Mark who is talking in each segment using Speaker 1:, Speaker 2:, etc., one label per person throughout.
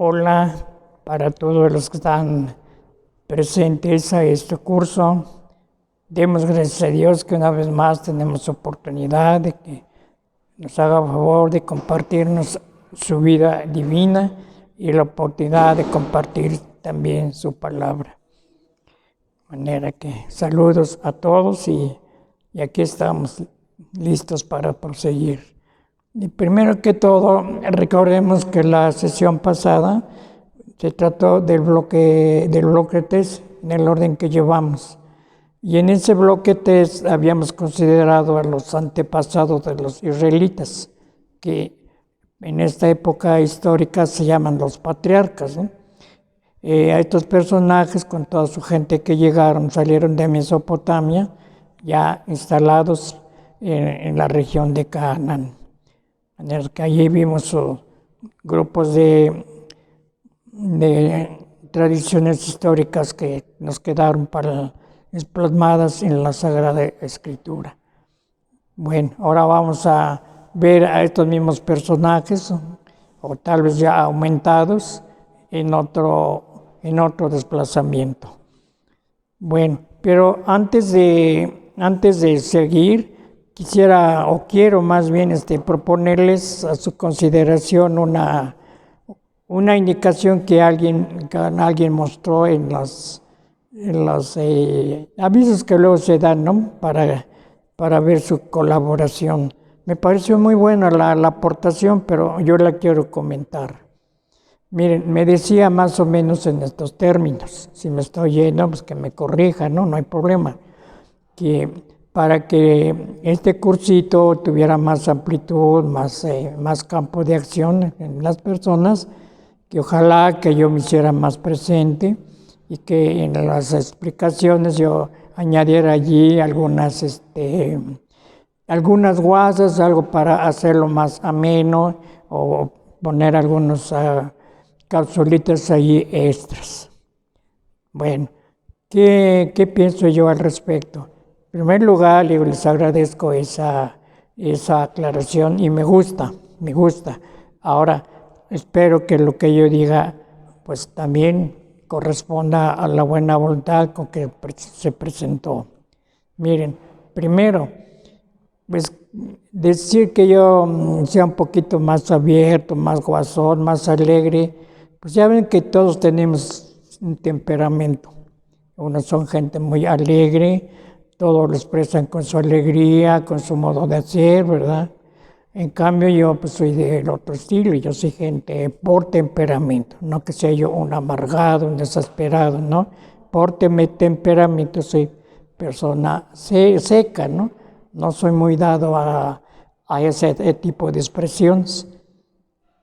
Speaker 1: Hola para todos los que están presentes a este curso. Demos gracias a Dios que una vez más tenemos oportunidad de que nos haga favor de compartirnos su vida divina y la oportunidad de compartir también su palabra. De manera que saludos a todos y aquí estamos listos para proseguir. Y primero que todo, recordemos que la sesión pasada se trató del bloque test en el orden que llevamos. Y en ese bloque test habíamos considerado a los antepasados de los israelitas, que en esta época histórica se llaman los patriarcas, ¿no? A estos personajes, con toda su gente que salieron de Mesopotamia, ya instalados en la región de Canaán. En el que allí vimos grupos de tradiciones históricas que nos quedaron plasmadas en la Sagrada Escritura. Bueno, ahora vamos a ver a estos mismos personajes, o tal vez ya aumentados, en otro desplazamiento. Bueno, pero antes de seguir, quiero más bien proponerles a su consideración una indicación que alguien mostró en los avisos que luego se dan, ¿no? para ver su colaboración. Me pareció muy buena la aportación, pero yo la quiero comentar. Miren, me decía más o menos en estos términos. Si me estoy yendo, pues que me corrija, no hay problema. Que para que este cursito tuviera más amplitud, más campo de acción en las personas, que ojalá que yo me hiciera más presente y que en las explicaciones yo añadiera allí algunas guasas, algo para hacerlo más ameno, o poner algunos capsulitas allí extras. Bueno, ¿qué pienso yo al respecto? En primer lugar, les agradezco esa aclaración y me gusta. Ahora, espero que lo que yo diga pues también corresponda a la buena voluntad con que se presentó. Miren, primero, pues decir que yo sea un poquito más abierto, más guasón, más alegre, pues ya ven que todos tenemos un temperamento. Unos son gente muy alegre, todos lo expresan con su alegría, con su modo de hacer, ¿verdad? En cambio yo pues soy del otro estilo, yo soy gente por temperamento, no que sea yo un amargado, un desesperado, ¿no? Por temperamento soy persona seca, ¿no? No soy muy dado a ese tipo de expresiones.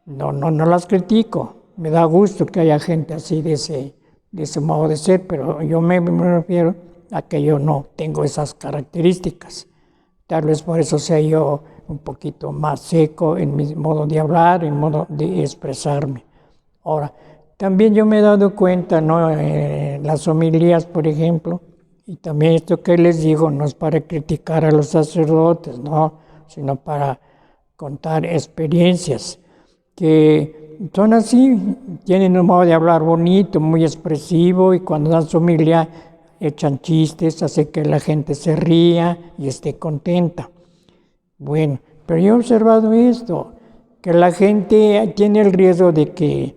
Speaker 1: No las critico, me da gusto que haya gente así de ese modo de ser, pero yo me refiero a que yo no tengo esas características. Tal vez por eso sea yo un poquito más seco en mi modo de hablar, en modo de expresarme. Ahora, también yo me he dado cuenta, ¿no? En las homilías, por ejemplo, y también esto que les digo no es para criticar a los sacerdotes, no, sino para contar experiencias que son así, tienen un modo de hablar bonito, muy expresivo, y cuando dan su homilia echan chistes, hace que la gente se ría y esté contenta. Bueno, pero yo he observado esto, que la gente tiene el riesgo de que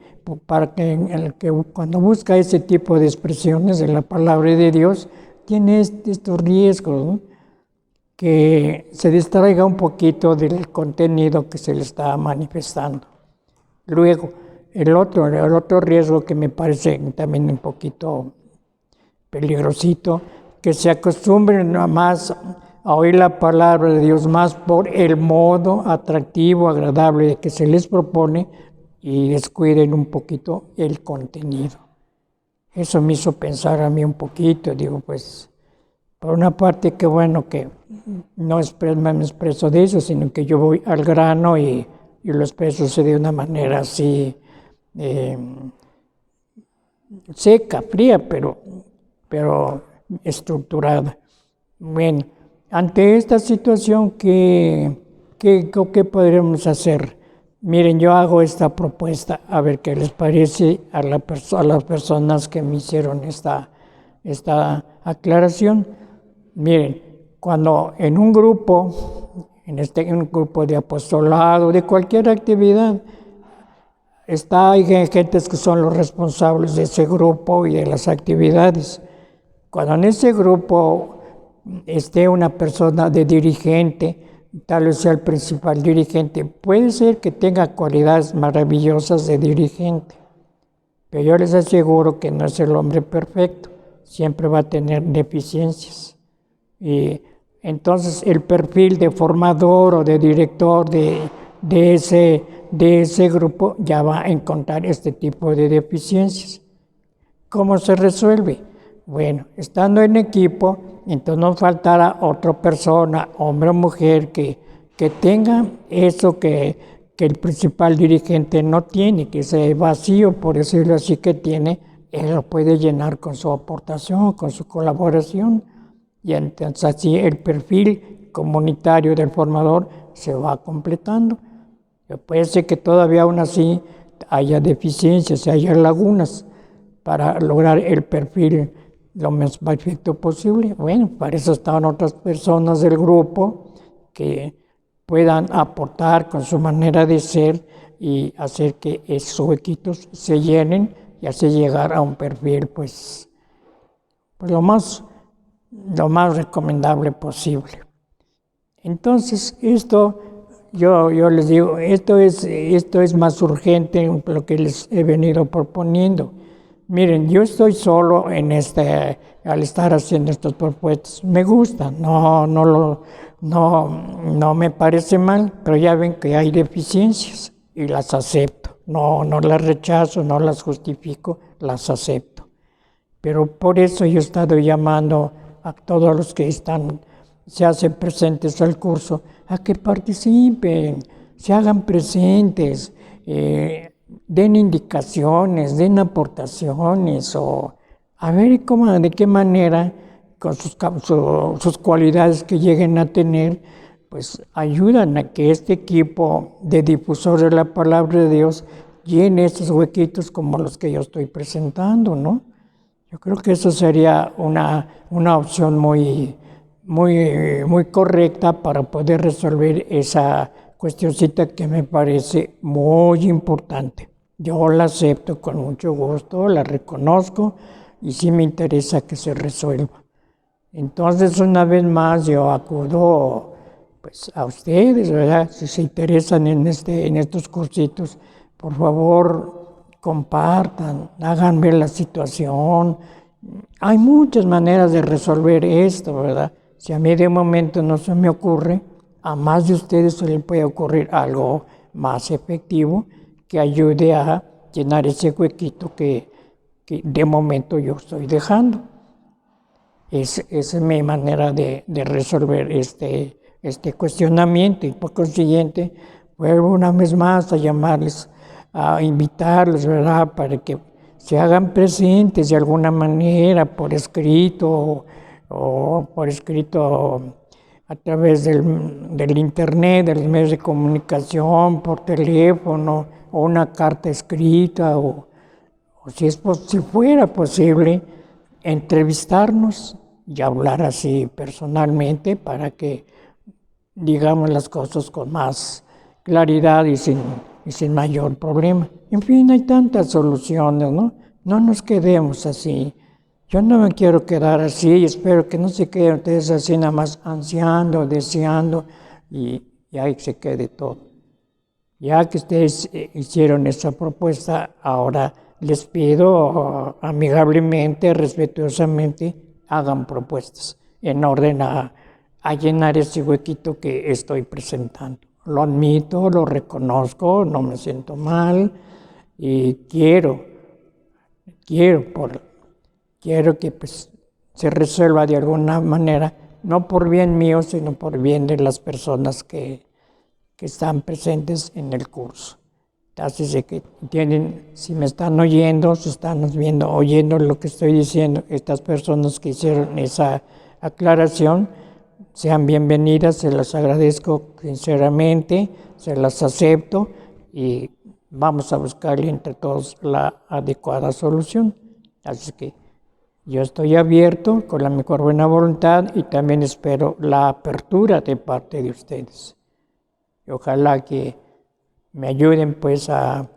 Speaker 1: cuando busca ese tipo de expresiones de la palabra de Dios, tiene estos riesgos, ¿no? Que se distraiga un poquito del contenido que se le está manifestando. Luego, el otro riesgo que me parece también un poquito peligrosito, que se acostumbren más a oír la palabra de Dios más por el modo atractivo, agradable de que se les propone, y descuiden un poquito el contenido. Eso me hizo pensar a mí un poquito, digo, pues, por una parte, qué bueno que no me expreso de eso, sino que yo voy al grano y lo expreso de una manera así seca, fría, pero estructurada. Bueno, ante esta situación, ¿qué podremos hacer? Miren, yo hago esta propuesta, a ver qué les parece a las personas que me hicieron esta aclaración. Miren, cuando en un grupo, en un grupo de apostolado, de cualquier actividad, hay gentes que son los responsables de ese grupo y de las actividades. Cuando en ese grupo esté una persona de dirigente, tal vez sea el principal dirigente, puede ser que tenga cualidades maravillosas de dirigente, pero yo les aseguro que no es el hombre perfecto, siempre va a tener deficiencias. Y entonces el perfil de formador o de director de ese grupo ya va a encontrar este tipo de deficiencias. ¿Cómo se resuelve? Bueno, estando en equipo, entonces no faltará otra persona, hombre o mujer, que tenga eso que el principal dirigente no tiene, que ese vacío, por decirlo así, que tiene, él lo puede llenar con su aportación, con su colaboración. Y entonces así el perfil comunitario del formador se va completando. Puede ser que todavía aún así haya deficiencias, haya lagunas para lograr el perfil lo más perfecto posible. Bueno, para eso están otras personas del grupo que puedan aportar con su manera de ser y hacer que esos huequitos se llenen y así llegar a un perfil pues lo más recomendable posible. Entonces, esto, yo les digo, esto es más urgente en lo que les he venido proponiendo. Miren, yo estoy solo al estar haciendo estas propuestas. Me gusta, no me parece mal, pero ya ven que hay deficiencias y las acepto. No las rechazo, no las justifico, las acepto. Pero por eso yo he estado llamando a todos los que se hacen presentes al curso a que participen, se hagan presentes, den indicaciones, den aportaciones, o a ver de qué manera, con sus cualidades que lleguen a tener, pues ayudan a que este equipo de difusor de la palabra de Dios llene esos huequitos como los que yo estoy presentando, ¿no? Yo creo que eso sería una opción muy correcta para poder resolver esa cuestioncita que me parece muy importante. Yo la acepto con mucho gusto, la reconozco y sí me interesa que se resuelva. Entonces, una vez más, yo acudo pues, a ustedes, ¿verdad? Si se interesan en estos cursitos, por favor, compartan, hagan ver la situación. Hay muchas maneras de resolver esto, ¿verdad? Si a mí de momento no se me ocurre, a más de ustedes se les puede ocurrir algo más efectivo que ayude a llenar ese huequito que de momento yo estoy dejando. Esa es mi manera de resolver este cuestionamiento y por consiguiente vuelvo una vez más a llamarles, a invitarles, ¿verdad?, para que se hagan presentes de alguna manera por escrito o por escrito a través del internet, de los medios de comunicación, por teléfono o una carta escrita o si fuera posible entrevistarnos y hablar así personalmente para que digamos las cosas con más claridad y sin mayor problema. En fin, hay tantas soluciones, ¿no? No nos quedemos así. Yo no me quiero quedar así y espero que no se queden ustedes así nada más ansiando, deseando y ahí se quede todo. Ya que ustedes hicieron esa propuesta, ahora les pido amigablemente, respetuosamente, hagan propuestas en orden a llenar ese huequito que estoy presentando. Lo admito, lo reconozco, no me siento mal y quiero que pues, se resuelva de alguna manera, no por bien mío, sino por bien de las personas que están presentes en el curso. Así de que si me están oyendo, si están oyendo lo que estoy diciendo, estas personas que hicieron esa aclaración, sean bienvenidas, se las agradezco sinceramente, se las acepto, y vamos a buscarle entre todos la adecuada solución. Así que yo estoy abierto con la mejor buena voluntad y también espero la apertura de parte de ustedes. Y ojalá que me ayuden pues a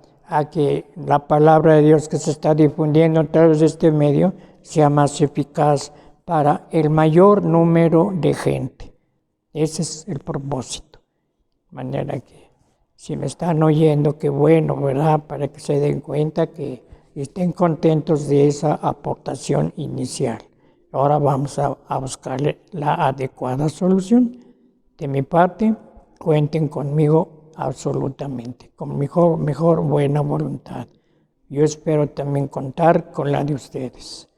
Speaker 1: que la palabra de Dios que se está difundiendo a través de este medio sea más eficaz para el mayor número de gente. Ese es el propósito. De manera que si me están oyendo, qué bueno, ¿verdad? Para que se den cuenta que estén contentos de esa aportación inicial. Ahora vamos a buscarle la adecuada solución. De mi parte, cuenten conmigo absolutamente, con mejor buena voluntad. Yo espero también contar con la de ustedes.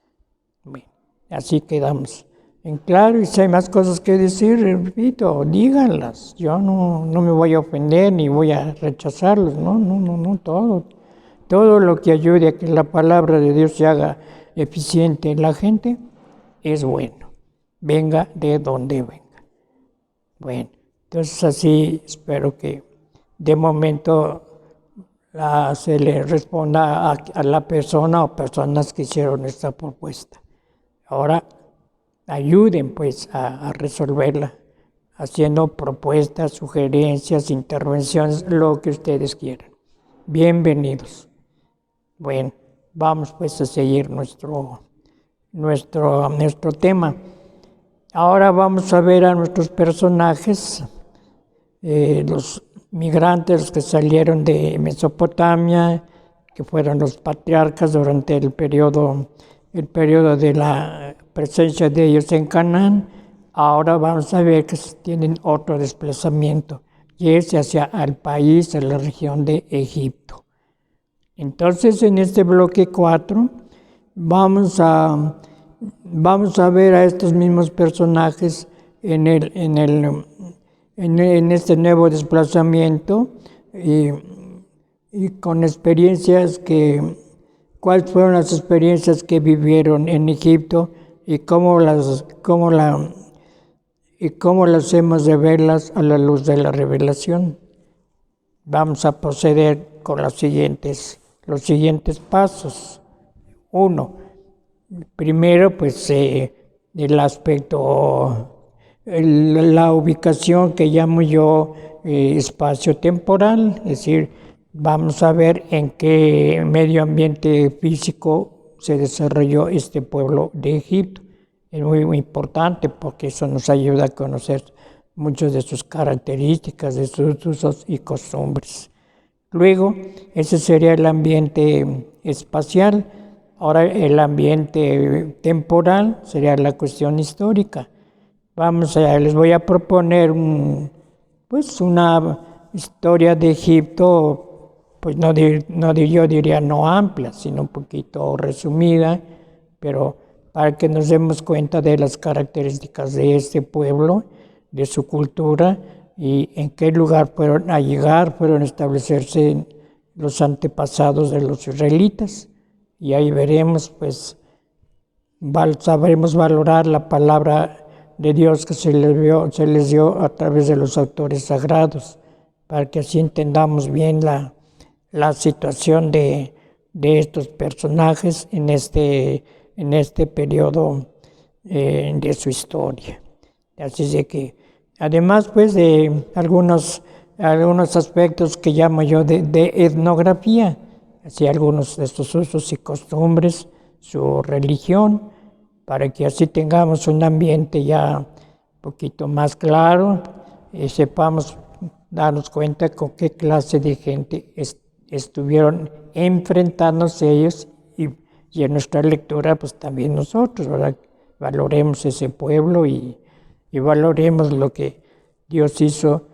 Speaker 1: Bueno, así quedamos en claro, y si hay más cosas que decir, repito, díganlas. Yo no me voy a ofender ni voy a rechazarlos, no, todo lo que ayude a que la palabra de Dios se haga eficiente en la gente es bueno, venga de donde venga. Bueno, entonces así espero que de momento se le responda a la persona o personas que hicieron esta propuesta. Ahora ayuden pues a resolverla, haciendo propuestas, sugerencias, intervenciones, lo que ustedes quieran. Bienvenidos. Bueno, vamos pues a seguir nuestro tema. Ahora vamos a ver a nuestros personajes, los migrantes que salieron de Mesopotamia, que fueron los patriarcas durante el periodo de la presencia de ellos en Canaán. Ahora vamos a ver que tienen otro desplazamiento, y es hacia el país, a la región de Egipto. Entonces, en este bloque 4, vamos a ver a estos mismos personajes en este nuevo desplazamiento y con experiencias cuáles fueron las experiencias que vivieron en Egipto y cómo las hemos de verlas a la luz de la revelación. Vamos a proceder con los siguientes pasos. 1. Primero, pues el aspecto, la ubicación que llamo yo espacio-temporal, es decir, vamos a ver en qué medio ambiente físico se desarrolló este pueblo de Egipto. Es muy importante porque eso nos ayuda a conocer muchas de sus características, de sus usos y costumbres. Luego, ese sería el ambiente espacial. Ahora el ambiente temporal sería la cuestión histórica. Les voy a proponer una historia de Egipto, pues yo diría no amplia, sino un poquito resumida, pero para que nos demos cuenta de las características de este pueblo, de su cultura y en qué lugar fueron a establecerse los antepasados de los israelitas. Y ahí veremos, pues, sabremos valorar la palabra de Dios que se les dio a través de los autores sagrados, para que así entendamos bien la situación de estos personajes en este periodo de su historia. Así de que, además, pues, de algunos aspectos que llamo yo de etnografía, así algunos de estos usos y costumbres, su religión, para que así tengamos un ambiente ya un poquito más claro y sepamos darnos cuenta con qué clase de gente estuvieron enfrentándose ellos y en nuestra lectura pues también nosotros, ¿verdad? Valoremos ese pueblo y valoremos lo que Dios hizo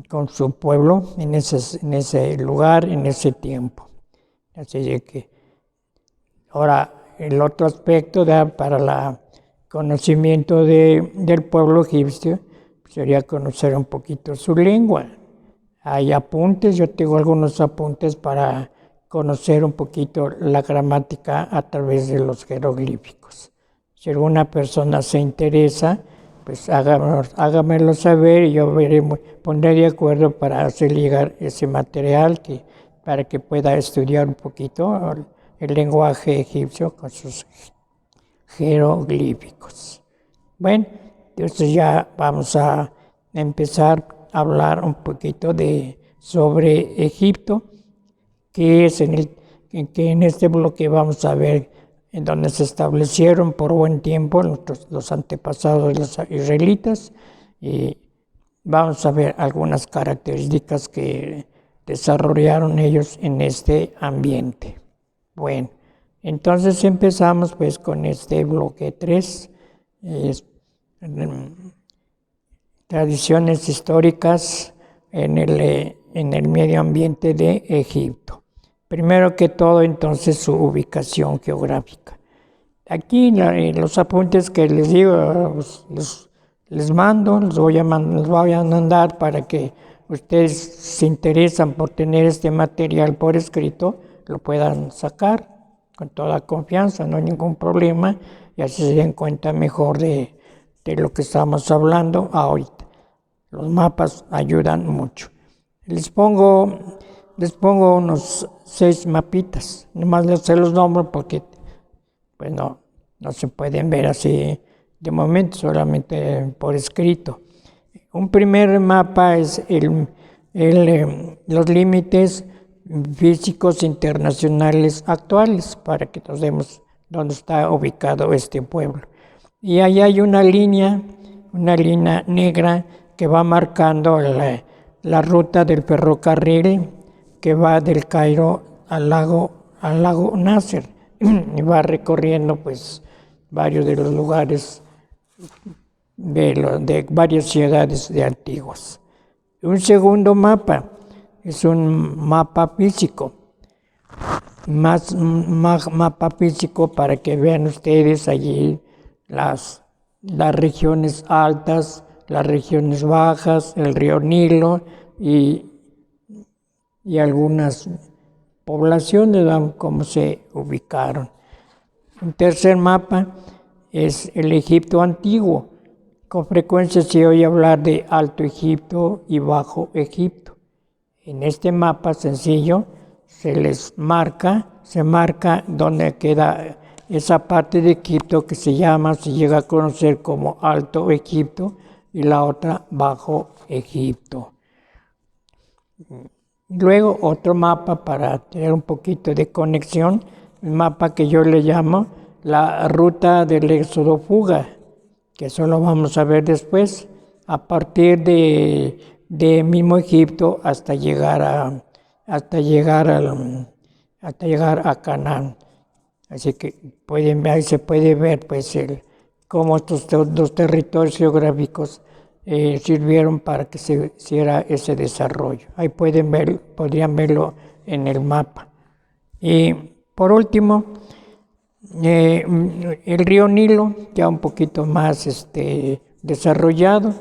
Speaker 1: con su pueblo en ese lugar, en ese tiempo. Así que ahora el otro aspecto para el conocimiento del pueblo egipcio sería conocer un poquito su lengua. Hay apuntes, yo tengo algunos apuntes para conocer un poquito la gramática a través de los jeroglíficos. Si alguna persona se interesa, pues hágamelo saber y yo pondré de acuerdo para hacer llegar ese material para que pueda estudiar un poquito el lenguaje egipcio con sus jeroglíficos. Bueno, entonces ya vamos a empezar a hablar un poquito sobre Egipto, que es que en este bloque vamos a ver en donde se establecieron por buen tiempo los antepasados de los israelitas, y vamos a ver algunas características que desarrollaron ellos en este ambiente. Bueno, entonces empezamos pues con este bloque 3, tradiciones históricas en el medio ambiente de Egipto. Primero que todo, entonces, su ubicación geográfica. Aquí los apuntes que les digo, les mando, los voy a mandar para que ustedes se interesan por tener este material por escrito, lo puedan sacar con toda confianza, no hay ningún problema, y así se den cuenta mejor de lo que estamos hablando ahorita. Los mapas ayudan mucho. Les pongo unos 6 mapitas, nomás se los nombro porque pues no se pueden ver así de momento, solamente por escrito. Un primer mapa es los límites físicos internacionales actuales, para que nos demos dónde está ubicado este pueblo. Y ahí hay una línea negra que va marcando la ruta del ferrocarril que va del Cairo al lago Nasser y va recorriendo pues varios de los lugares de varias ciudades antiguas. Un segundo mapa es un mapa físico, mapa físico para que vean ustedes allí las regiones altas, las regiones bajas, el río Nilo y algunas poblaciones, cómo se ubicaron. Un tercer mapa es el Egipto antiguo. Con frecuencia se oye hablar de Alto Egipto y Bajo Egipto. En este mapa sencillo se marca dónde queda esa parte de Egipto que se llega a conocer como Alto Egipto y la otra Bajo Egipto. Luego otro mapa para tener un poquito de conexión, el mapa que yo le llamo la ruta del éxodo fuga, que eso lo vamos a ver después, a partir de mismo Egipto hasta llegar a Canaán. Así que ahí se puede ver pues cómo estos dos territorios geográficos sirvieron para que se hiciera ese desarrollo. Ahí podrían verlo en el mapa. Y por último, el río Nilo, ya un poquito más desarrollado.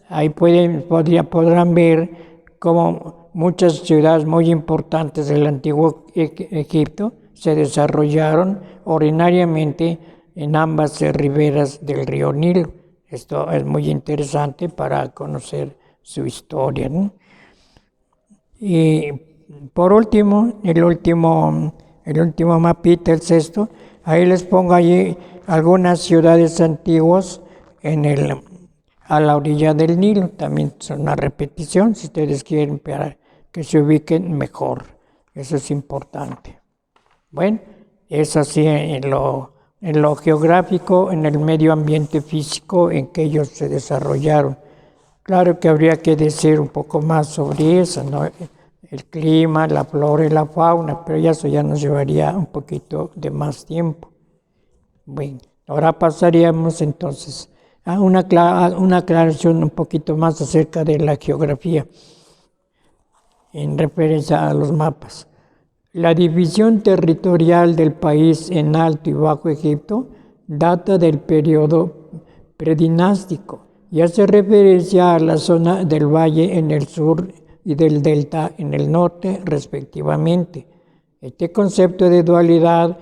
Speaker 1: Ahí podrán ver cómo muchas ciudades muy importantes del antiguo Egipto se desarrollaron ordinariamente en ambas riberas del río Nilo. Esto es muy interesante para conocer su historia, ¿no? Y por último, el último mapita, el sexto, ahí les pongo allí algunas ciudades antiguas a la orilla del Nilo. También son una repetición, si ustedes quieren, para que se ubiquen mejor. Eso es importante. Bueno, es así en lo geográfico, en el medio ambiente físico en que ellos se desarrollaron. Claro que habría que decir un poco más sobre eso, ¿no? El clima, la flora y la fauna, pero eso ya nos llevaría un poquito de más tiempo. Bueno, ahora pasaríamos entonces a una aclaración un poquito más acerca de la geografía en referencia a los mapas. La división territorial del país en Alto y Bajo Egipto data del periodo predinástico y hace referencia a la zona del valle en el sur y del delta en el norte, respectivamente. Este concepto de dualidad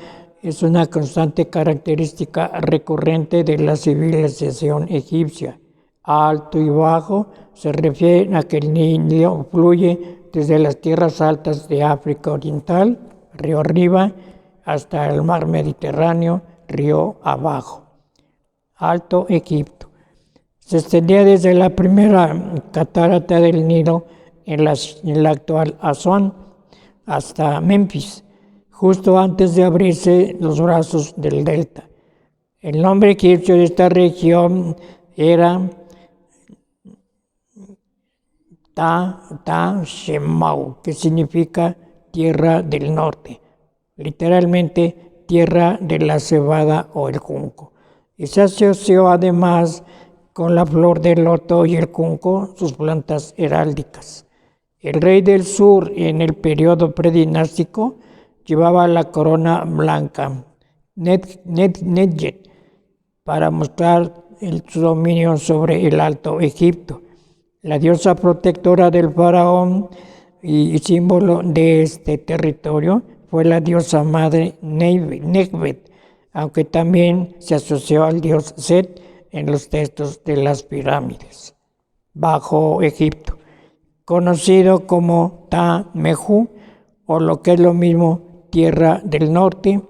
Speaker 1: es una constante característica recurrente de la civilización egipcia. Alto y bajo se refieren a que el Nilo fluye desde las tierras altas de África Oriental, río arriba, hasta el mar Mediterráneo, río abajo. Alto Egipto. Se extendía desde la primera catarata del Nilo en la actual Asuán hasta Memphis, justo antes de abrirse los brazos del delta. El nombre egipcio de esta región era Ta-Shemau, que significa tierra del norte, literalmente tierra de la cebada o el junco. Y se asoció además con la flor del loto y el junco, sus plantas heráldicas. El rey del sur en el periodo predinástico llevaba la corona blanca, Nedjet, para mostrar su dominio sobre el Alto Egipto. La diosa protectora del faraón y símbolo de este territorio fue la diosa madre Nekhbet, aunque también se asoció al dios Set en los textos de las pirámides. Bajo Egipto, conocido como Ta-Mehu, o lo que es lo mismo, Tierra del Norte.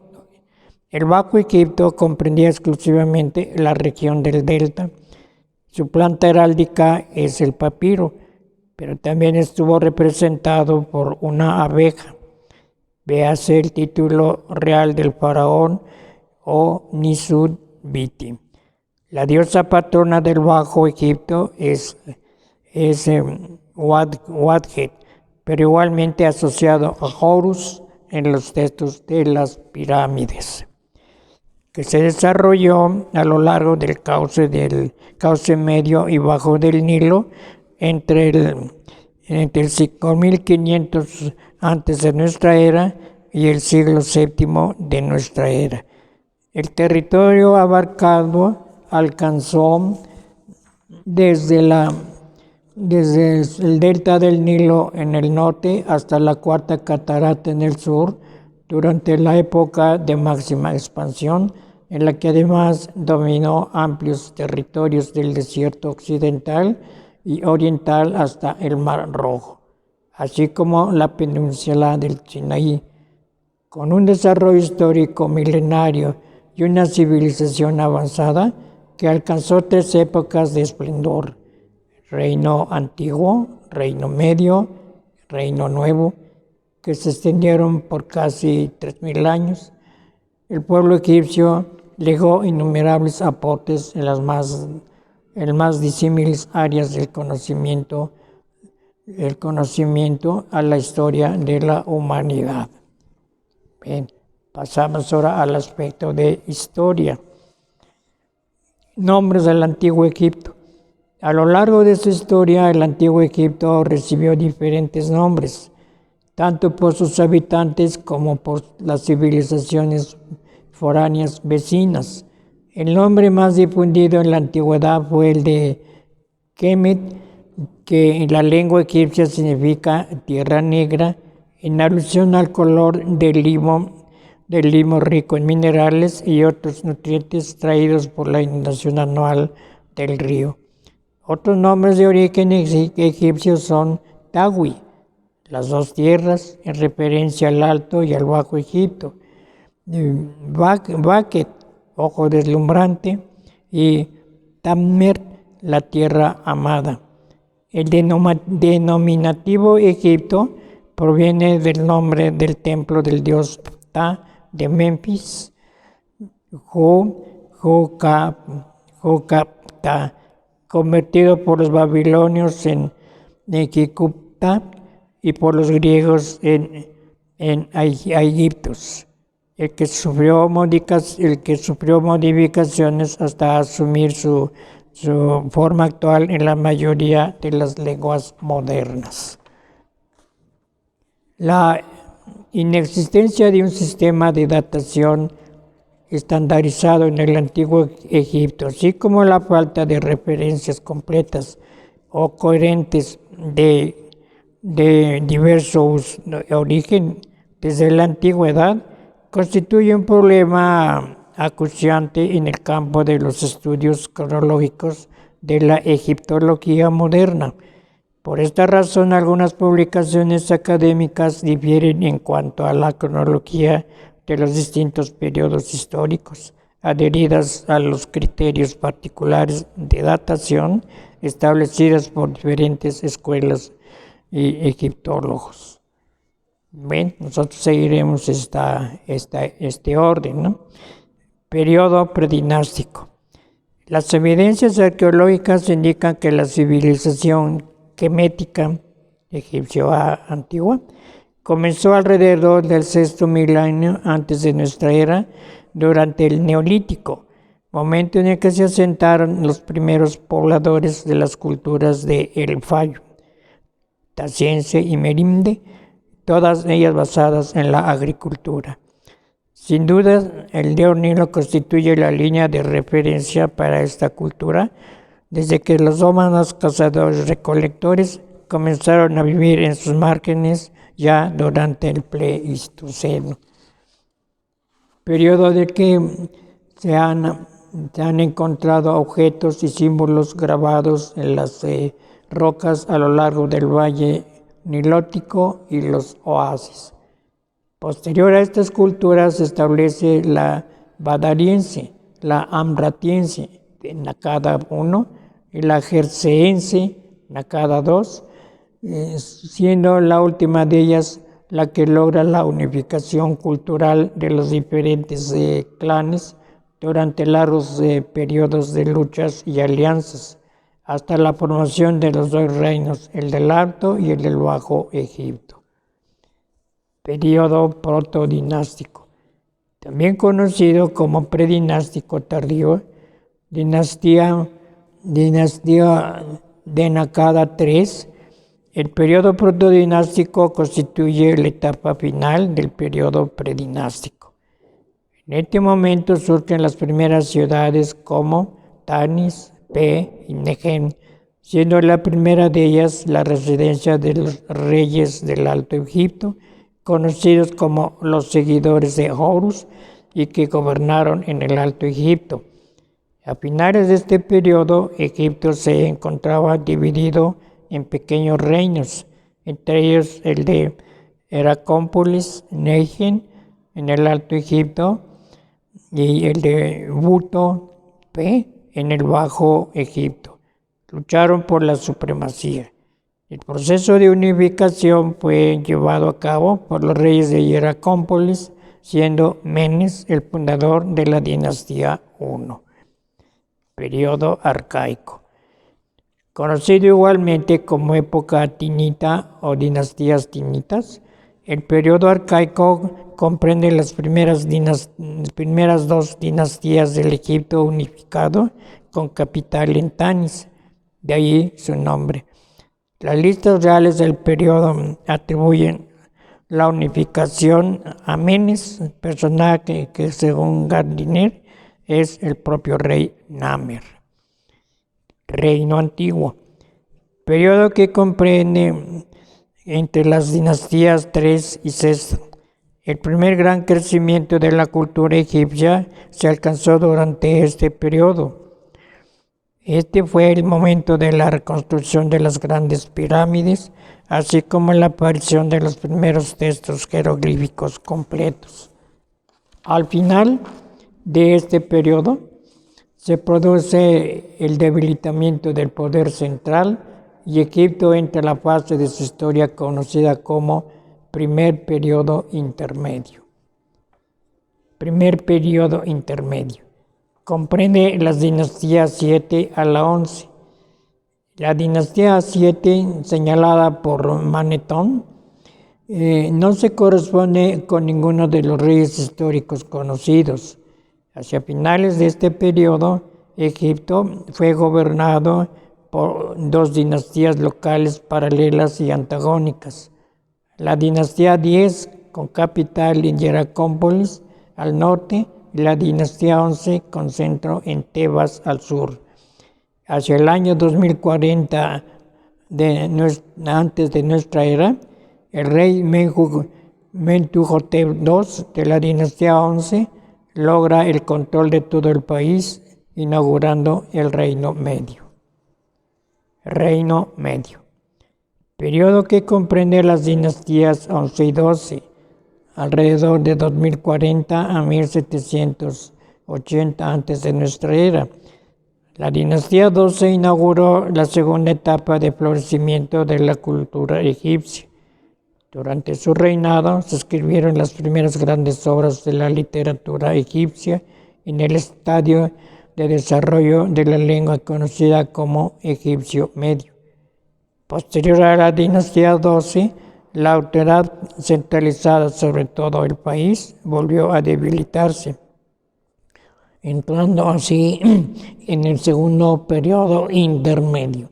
Speaker 1: El Bajo Egipto comprendía exclusivamente la región del delta. Su planta heráldica es el papiro, pero también estuvo representado por una abeja. Véase el título real del faraón o Nisud-Biti. La diosa patrona del Bajo Egipto es Wadjet, pero igualmente asociado a Horus en los textos de las pirámides, que se desarrolló a lo largo del cauce medio y bajo del Nilo entre el 5500 antes de nuestra era y el siglo VII de nuestra era. El territorio abarcado alcanzó desde el delta del Nilo en el norte hasta la cuarta catarata en el sur, durante la época de máxima expansión, en la que además dominó amplios territorios del desierto occidental y oriental hasta el Mar Rojo, así como la península del Sinaí, con un desarrollo histórico milenario y una civilización avanzada que alcanzó 3 épocas de esplendor: Reino Antiguo, Reino Medio, Reino Nuevo, que se extendieron por casi 3000 años. El pueblo egipcio legó innumerables aportes en las más disímiles áreas del conocimiento a la historia de la humanidad. Bien, pasamos ahora al aspecto de historia. Nombres del Antiguo Egipto. A lo largo de su historia, el Antiguo Egipto recibió diferentes nombres, tanto por sus habitantes como por las civilizaciones foráneas vecinas. El nombre más difundido en la antigüedad fue el de Kemet, que en la lengua egipcia significa tierra negra, en alusión al color del limo rico en minerales y otros nutrientes traídos por la inundación anual del río. Otros nombres de origen egipcio son Tawi, las dos tierras, en referencia al Alto y al Bajo Egipto; Baquet, ojo deslumbrante; y Tammer, la tierra amada. El denominativo Egipto proviene del nombre del templo del dios Ptah de Memphis, Ptah, convertido por los babilonios en Nekikupta y por los griegos en Aegyptos, el que sufrió modificaciones hasta asumir su forma actual en la mayoría de las lenguas modernas. La inexistencia de un sistema de datación estandarizado en el Antiguo Egipto, así como la falta de referencias completas o coherentes de diverso origen desde la antigüedad, constituye un problema acuciante en el campo de los estudios cronológicos de la egiptología moderna. Por esta razón, algunas publicaciones académicas difieren en cuanto a la cronología de los distintos periodos históricos, adheridas a los criterios particulares de datación establecidas por diferentes escuelas y egiptólogos. Bien, nosotros seguiremos este orden, ¿no? Periodo predinástico. Las evidencias arqueológicas indican que la civilización quemética egipcio antigua comenzó alrededor del sexto milenio antes de nuestra era, durante el Neolítico, momento en el que se asentaron los primeros pobladores de las culturas de El Fallo, Taciense y Merinde, todas ellas basadas en la agricultura. Sin duda, el río Nilo constituye la línea de referencia para esta cultura, desde que los nómadas cazadores-recolectores comenzaron a vivir en sus márgenes ya durante el Pleistoceno. Periodo de que se han encontrado objetos y símbolos grabados en las rocas a lo largo del valle nilótico y los oasis. Posterior a estas culturas se establece la badariense, la ambratiense, de Nakada I, y la jerseense, Nakada II, siendo la última de ellas la que logra la unificación cultural de los diferentes clanes durante largos periodos de luchas y alianzas, hasta la formación de los dos reinos, el del Alto y el del Bajo Egipto. Periodo protodinástico, también conocido como predinástico tardío, dinastía de Nakada III. El periodo protodinástico constituye la etapa final del periodo predinástico. En este momento surgen las primeras ciudades como Tanis, Pe y Nehem, siendo la primera de ellas la residencia de los reyes del Alto Egipto, conocidos como los seguidores de Horus, y que gobernaron en el Alto Egipto. A finales de este periodo, Egipto se encontraba dividido en pequeños reinos, entre ellos el de Heracópolis, Nejen, en el Alto Egipto, y el de Buto, Pe, en el Bajo Egipto. Lucharon por la supremacía. El proceso de unificación fue llevado a cabo por los reyes de Heracópolis, siendo Menes el fundador de la dinastía I. Periodo arcaico. Conocido igualmente como época tinita o dinastías tinitas, el periodo arcaico comprende las primeras dos dinastías del Egipto unificado con capital en Tanis, de ahí su nombre. Las listas reales del periodo atribuyen la unificación a Menes, personaje que según Gardiner es el propio rey Namer. Reino antiguo, periodo que comprende entre las dinastías 3 y 6. El primer gran crecimiento de la cultura egipcia se alcanzó durante este periodo. Este fue el momento de la reconstrucción de las grandes pirámides, así como la aparición de los primeros textos jeroglíficos completos. Al final de este periodo, se produce el debilitamiento del poder central y Egipto entra en la fase de su historia conocida como primer periodo intermedio. Primer periodo intermedio. Comprende las dinastías 7 a la 11. La dinastía 7, señalada por Manetón, no se corresponde con ninguno de los reyes históricos conocidos. Hacia finales de este periodo, Egipto fue gobernado por dos dinastías locales paralelas y antagónicas. La dinastía 10, con capital en Heracópolis al norte, y la dinastía 11, con centro en Tebas al sur. Hacia el año 2040 antes de nuestra era, el rey Menhu Mentuhotep II de la dinastía 11 logra el control de todo el país, inaugurando el Reino Medio. Reino Medio. Periodo que comprende las dinastías 11 y 12, alrededor de 2040 a 1780 antes de nuestra era. La dinastía 12 inauguró la segunda etapa de florecimiento de la cultura egipcia. Durante su reinado se escribieron las primeras grandes obras de la literatura egipcia en el estadio de desarrollo de la lengua conocida como egipcio medio. Posterior a la dinastía 12, la autoridad centralizada sobre todo el país volvió a debilitarse, entrando así en el segundo periodo intermedio.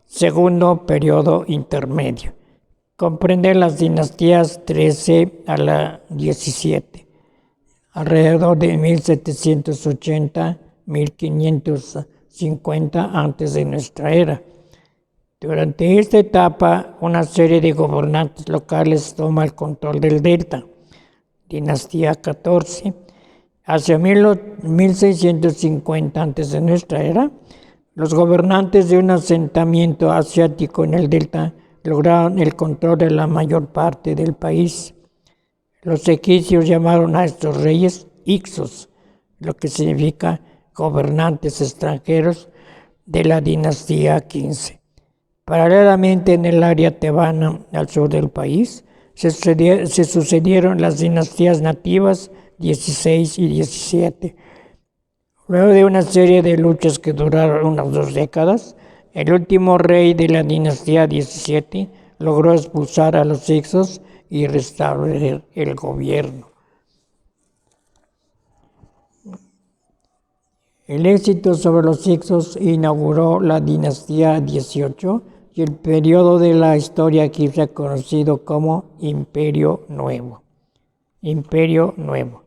Speaker 1: Segundo periodo intermedio. Comprende las dinastías 13 a la 17, alrededor de 1780-1550 antes de nuestra era. Durante esta etapa, una serie de gobernantes locales toma el control del delta. Dinastía 14. Hacia 1650 antes de nuestra era, los gobernantes de un asentamiento asiático en el delta lograron el control de la mayor parte del país. Los egipcios llamaron a estos reyes Ixos, lo que significa gobernantes extranjeros de la dinastía 15. Paralelamente, en el área tebana al sur del país, se sucedieron las dinastías nativas 16 y 17. Luego de una serie de luchas que duraron unas 2 décadas, el último rey de la dinastía 17 logró expulsar a los Hicsos y restablecer el gobierno. El éxito sobre los Hicsos inauguró la dinastía 18 y el periodo de la historia egipcia conocido como Imperio Nuevo. Imperio Nuevo.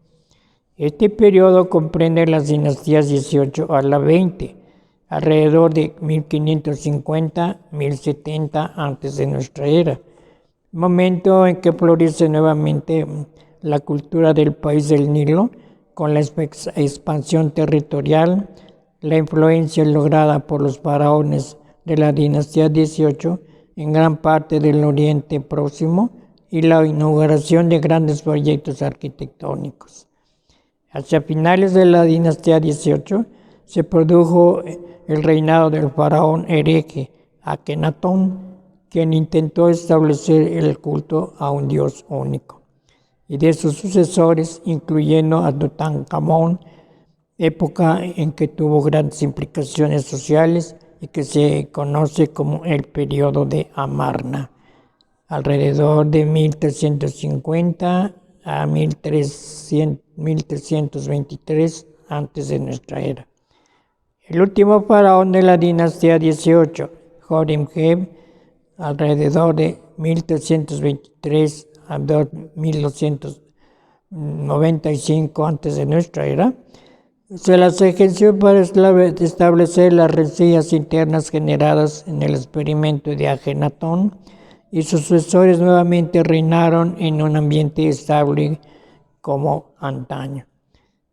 Speaker 1: Este periodo comprende las dinastías 18 a la 20, alrededor de 1550-1070 antes de nuestra era, momento en que florece nuevamente la cultura del país del Nilo, con la expansión territorial, la influencia lograda por los faraones de la dinastía 18 en gran parte del Oriente Próximo y la inauguración de grandes proyectos arquitectónicos. Hacia finales de la dinastía 18 se produjo el reinado del faraón hereje Akenatón, quien intentó establecer el culto a un dios único, y de sus sucesores, incluyendo a Tutankamón, época en que tuvo grandes implicaciones sociales y que se conoce como el periodo de Amarna, alrededor de 1350 a 1323 antes de nuestra era. El último faraón de la dinastía 18, Horemheb, alrededor de 1323 a 1295 antes de nuestra era, se las ejerció para establecer las rencillas internas generadas en el experimento de Akenatón, y sus sucesores nuevamente reinaron en un ambiente estable como antaño.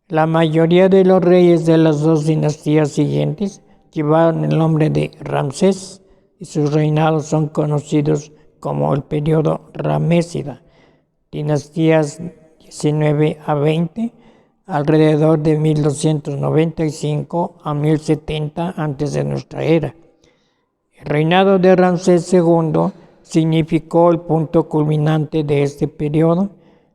Speaker 1: La mayoría de los reyes de las 2 dinastías siguientes llevaron el nombre de Ramsés, y sus reinados son conocidos como el periodo ramésida, dinastías 19 a 20, alrededor de 1295 a 1070 antes de nuestra era. El reinado de Ramsés II significó el punto culminante de este periodo,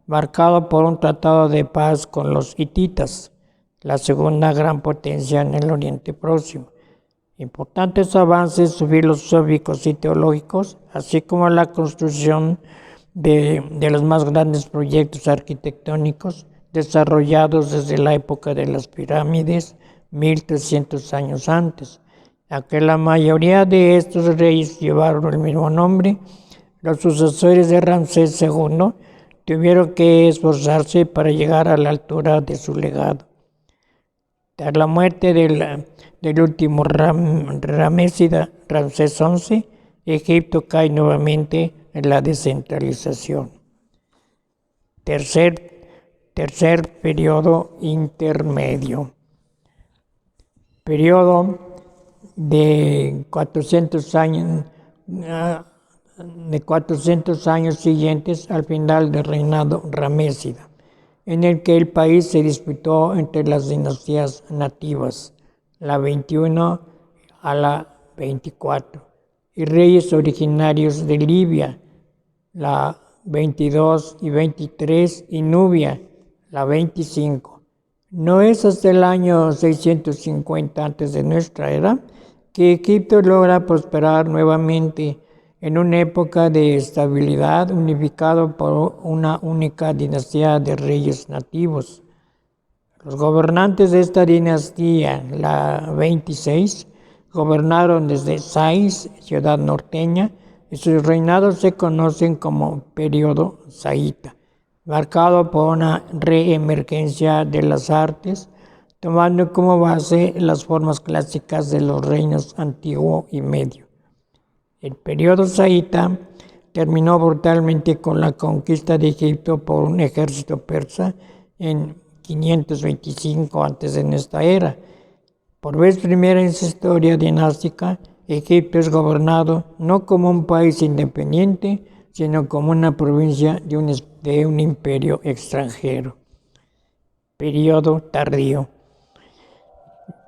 Speaker 1: marcado por un tratado de paz con los hititas, la segunda gran potencia en el Oriente Próximo. Importantes avances filosóficos y teológicos, así como la construcción de los más grandes proyectos arquitectónicos desarrollados desde la época de las pirámides, 1300 años antes. Aunque la mayoría de estos reyes llevaron el mismo nombre, los sucesores de Ramsés II tuvieron que esforzarse para llegar a la altura de su legado. Tras la muerte del último ramésida, Ramsés XI, Egipto cae nuevamente en la descentralización. Tercer periodo intermedio. Periodo de 400 años siguientes al final del reinado ramésida, en el que el país se disputó entre las dinastías nativas, la 21 a la 24, y reyes originarios de Libia, la 22 y 23, y Nubia, la 25. No es hasta el año 650 antes de nuestra era que Egipto logra prosperar nuevamente en una época de estabilidad unificado por una única dinastía de reyes nativos. Los gobernantes de esta dinastía, la 26, gobernaron desde Sais, ciudad norteña, y sus reinados se conocen como periodo saíta, marcado por una reemergencia de las artes, tomando como base las formas clásicas de los reinos antiguo y medio. El periodo saíta terminó brutalmente con la conquista de Egipto por un ejército persa en 525 antes de nuestra era. Por vez primera en su historia dinástica, Egipto es gobernado no como un país independiente, sino como una provincia de un imperio extranjero. Periodo tardío.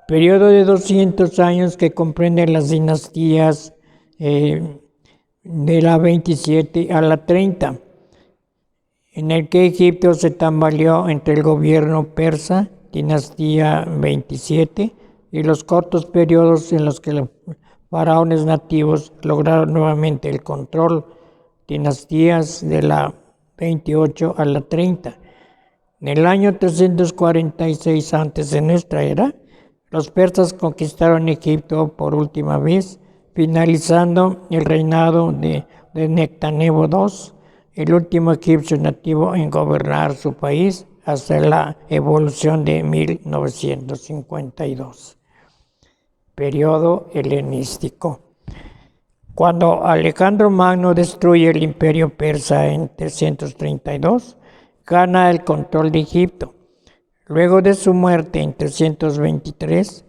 Speaker 1: Periodo de 200 años que comprende las dinastías de la 27 a la 30, en el que Egipto se tambaleó entre el gobierno persa, dinastía 27, y los cortos periodos en los que los faraones nativos lograron nuevamente el control, dinastías de la 28 a la 30. En el año 346 antes de nuestra era, los persas conquistaron Egipto por última vez, finalizando el reinado de Nectanebo II, el último egipcio nativo en gobernar su país hasta la evolución de 1952. Periodo helenístico. Cuando Alejandro Magno destruye el imperio persa en 332, gana el control de Egipto. Luego de su muerte en 323,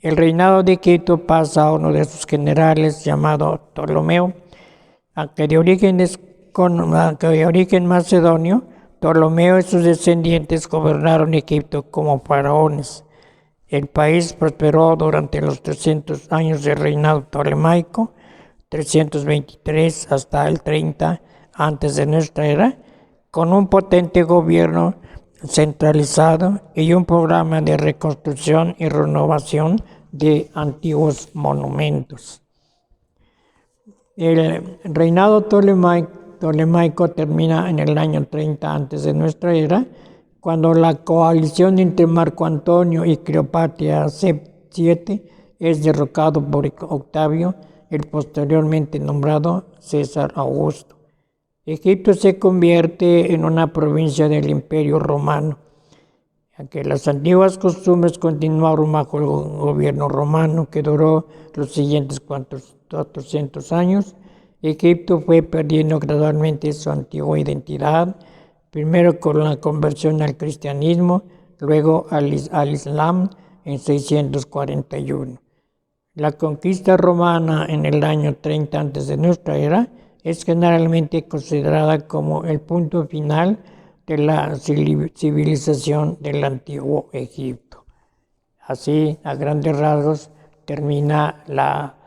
Speaker 1: el reinado de Egipto pasa a uno de sus generales llamado Ptolomeo, aunque de origen macedonio. Ptolomeo y sus descendientes gobernaron Egipto como faraones. El país prosperó durante los 300 años de reinado ptolemaico, 323 hasta el 30 antes de nuestra era, con un potente gobierno centralizado y un programa de reconstrucción y renovación de antiguos monumentos. El reinado ptolemaico termina en el año 30 antes de nuestra era, cuando la coalición entre Marco Antonio y Cleopatra VII es derrocado por Octavio, el posteriormente nombrado César Augusto. Egipto se convierte en una provincia del Imperio Romano. Aunque las antiguas costumbres continuaron bajo el gobierno romano, que duró los siguientes 400 años, Egipto fue perdiendo gradualmente su antigua identidad, primero con la conversión al cristianismo, luego al Islam en 641. La conquista romana en el año 30 antes de nuestra era es generalmente considerada como el punto final de la civilización del antiguo Egipto. Así, a grandes rasgos, termina la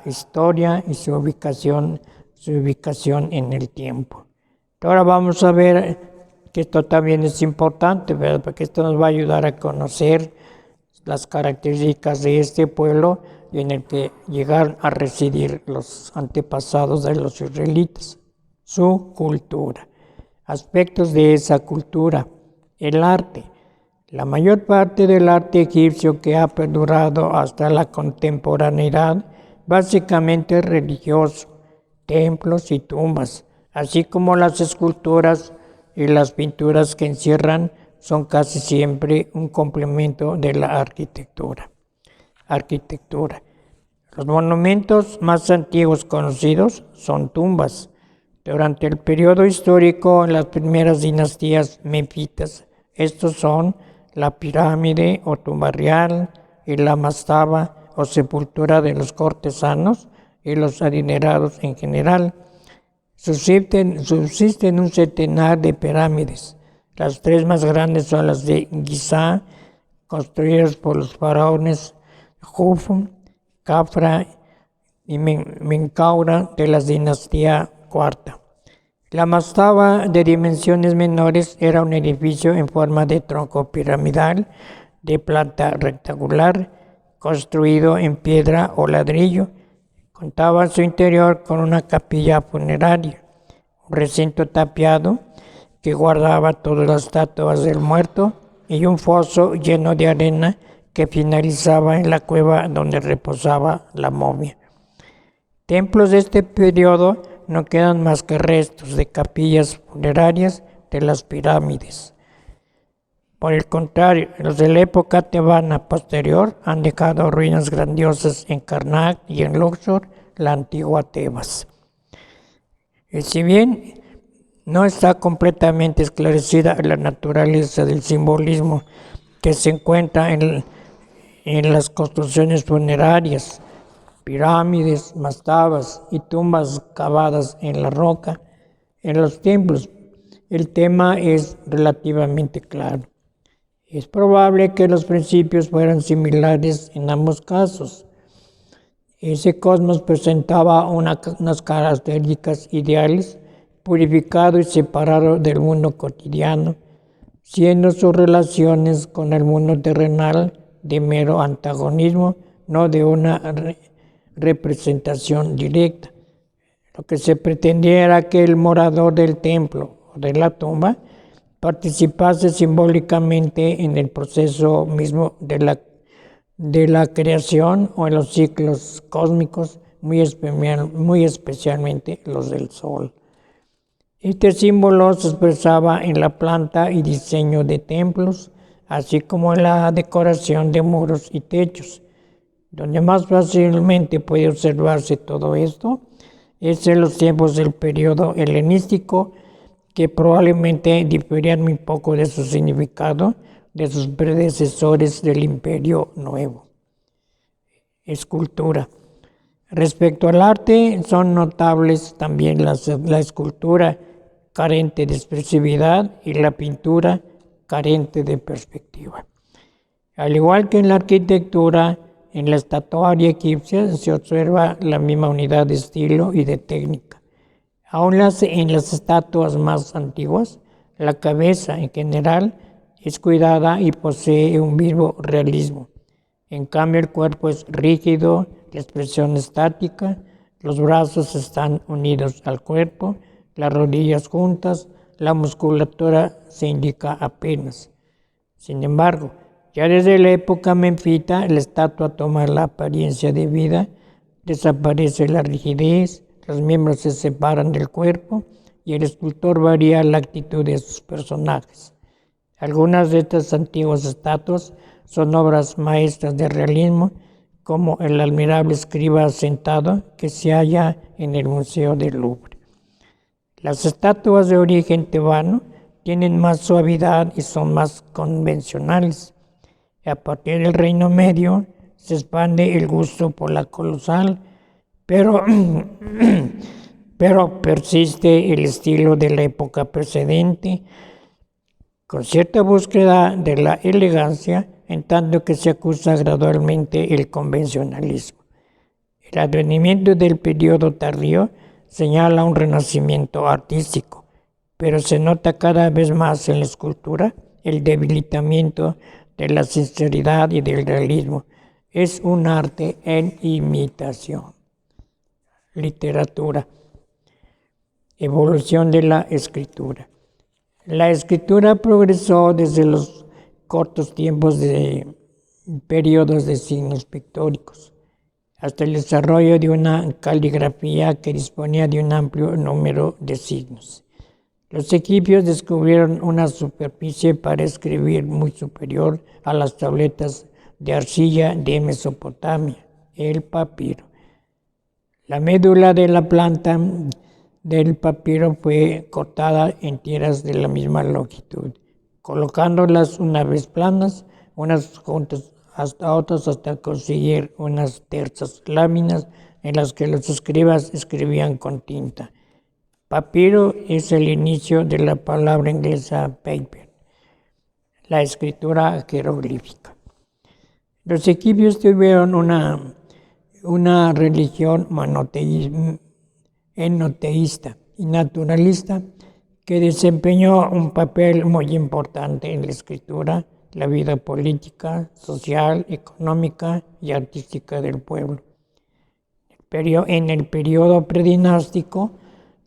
Speaker 1: historia y su ubicación en el tiempo. Ahora vamos a ver que esto también es importante, ¿verdad? Porque esto nos va a ayudar a conocer las características de este pueblo en el que llegaron a residir los antepasados de los israelitas, su cultura, aspectos de esa cultura, el arte. La mayor parte del arte egipcio que ha perdurado hasta la contemporaneidad, básicamente religioso, templos y tumbas, así como las esculturas y las pinturas que encierran, son casi siempre un complemento de la arquitectura. Los monumentos más antiguos conocidos son tumbas. Durante el periodo histórico, en las primeras dinastías menfitas, estos son la pirámide o tumba real y la mastaba o sepultura de los cortesanos y los adinerados en general. Subsisten un centenar de pirámides. Las tres más grandes son las de Giza, construidas por los faraones Jufu, Khafra y Menkaura de la dinastía cuarta. La mastaba, de dimensiones menores, era un edificio en forma de tronco piramidal de planta rectangular, construido en piedra o ladrillo. Contaba en su interior con una capilla funeraria, un recinto tapiado que guardaba todas las estatuas del muerto y un foso lleno de arena que finalizaba en la cueva donde reposaba la momia. Templos de este periodo no quedan más que restos de capillas funerarias de las pirámides. Por el contrario, los de la época tebana posterior han dejado ruinas grandiosas en Karnak y en Luxor, la antigua Tebas. Y si bien no está completamente esclarecida la naturaleza del simbolismo que se encuentra en las construcciones funerarias, pirámides, mastabas y tumbas cavadas en la roca, en los templos, el tema es relativamente claro. Es probable que los principios fueran similares en ambos casos. Ese cosmos presentaba unas características ideales, purificado y separado del mundo cotidiano, siendo sus relaciones con el mundo terrenal de mero antagonismo, no de una representación directa. Lo que se pretendía era que el morador del templo o de la tumba participase simbólicamente en el proceso mismo de la creación o en los ciclos cósmicos, muy especialmente los del Sol. Este símbolo se expresaba en la planta y diseño de templos, así como en la decoración de muros y techos. Donde más fácilmente puede observarse todo esto es en los tiempos del periodo helenístico, que probablemente diferían muy poco de su significado de sus predecesores del Imperio Nuevo. Escultura. Respecto al arte, son notables también la escultura, carente de expresividad, y la pintura, carente de perspectiva. Al igual que en la arquitectura, en la estatuaria egipcia se observa la misma unidad de estilo y de técnica. Aún en las estatuas más antiguas, la cabeza en general es cuidada y posee un vivo realismo. En cambio, el cuerpo es rígido, la expresión estática, los brazos están unidos al cuerpo, las rodillas juntas, la musculatura se indica apenas. Sin embargo, ya desde la época menfita, la estatua toma la apariencia de vida, desaparece la rigidez, los miembros se separan del cuerpo y el escultor varía la actitud de sus personajes. Algunas de estas antiguas estatuas son obras maestras de realismo, como el admirable escriba sentado que se halla en el Museo del Louvre. Las estatuas de origen tebano tienen más suavidad y son más convencionales. A partir del Reino Medio se expande el gusto por la colosal, pero persiste el estilo de la época precedente, con cierta búsqueda de la elegancia, en tanto que se acusa gradualmente el convencionalismo. El advenimiento del periodo tardío señala un renacimiento artístico, pero se nota cada vez más en la escultura el debilitamiento de la sinceridad y del realismo. Es un arte en imitación. Literatura. Evolución de la escritura. La escritura progresó desde los cortos tiempos de periodos de signos pictóricos hasta el desarrollo de una caligrafía que disponía de un amplio número de signos. Los egipcios descubrieron una superficie para escribir muy superior a las tabletas de arcilla de Mesopotamia, el papiro. La médula de la planta del papiro fue cortada en tiras de la misma longitud, colocándolas una vez planas, unas juntas hasta otras hasta conseguir unas tersas láminas en las que los escribas escribían con tinta. Papiro es el inicio de la palabra inglesa paper, la escritura jeroglífica. Los egipcios tuvieron una religión enoteísta y naturalista que desempeñó un papel muy importante en la escritura, la vida política, social, económica y artística del pueblo. En el periodo predinástico,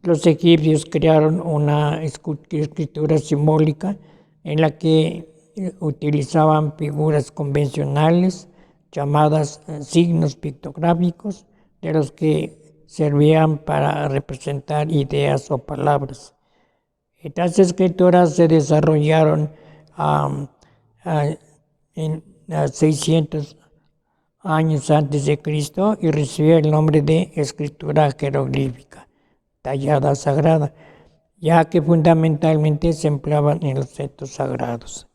Speaker 1: los egipcios crearon una escritura simbólica en la que utilizaban figuras convencionales llamadas signos pictográficos, de los que servían para representar ideas o palabras. Estas escrituras se desarrollaron en 600 años antes de Cristo y recibió el nombre de escritura jeroglífica, tallada sagrada, ya que fundamentalmente se empleaban en los ritos sagrados.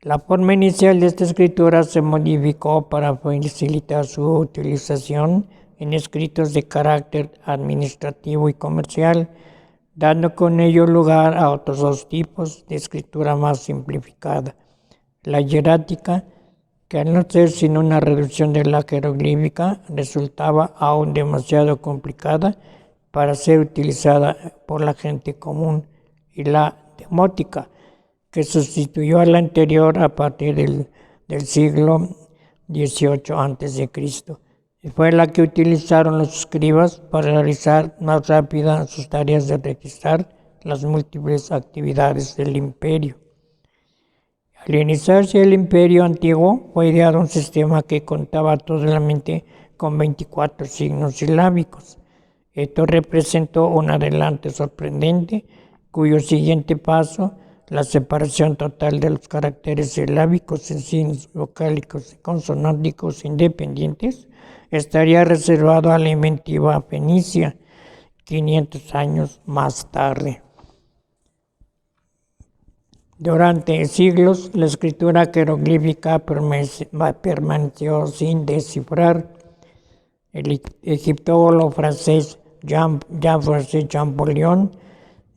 Speaker 1: La forma inicial de esta escritura se modificó para facilitar su utilización en escritos de carácter administrativo y comercial, dando con ello lugar a otros dos tipos de escritura más simplificada: la hierática, que al no ser sino una reducción de la jeroglífica, resultaba aún demasiado complicada para ser utilizada por la gente común, y la demótica, que sustituyó a la anterior a partir del siglo XVIII a.C. Fue la que utilizaron los escribas para realizar más rápidas sus tareas de registrar las múltiples actividades del imperio. Al iniciarse el imperio antiguo, fue ideado un sistema que contaba solamente con 24 signos silábicos. Esto representó un adelanto sorprendente, cuyo siguiente paso, la separación total de los caracteres silábicos en signos vocálicos y consonánticos independientes, estaría reservado a la inventiva fenicia 500 años más tarde. Durante siglos, la escritura jeroglífica permaneció sin descifrar. El egiptólogo francés Jean-Francois Champollion,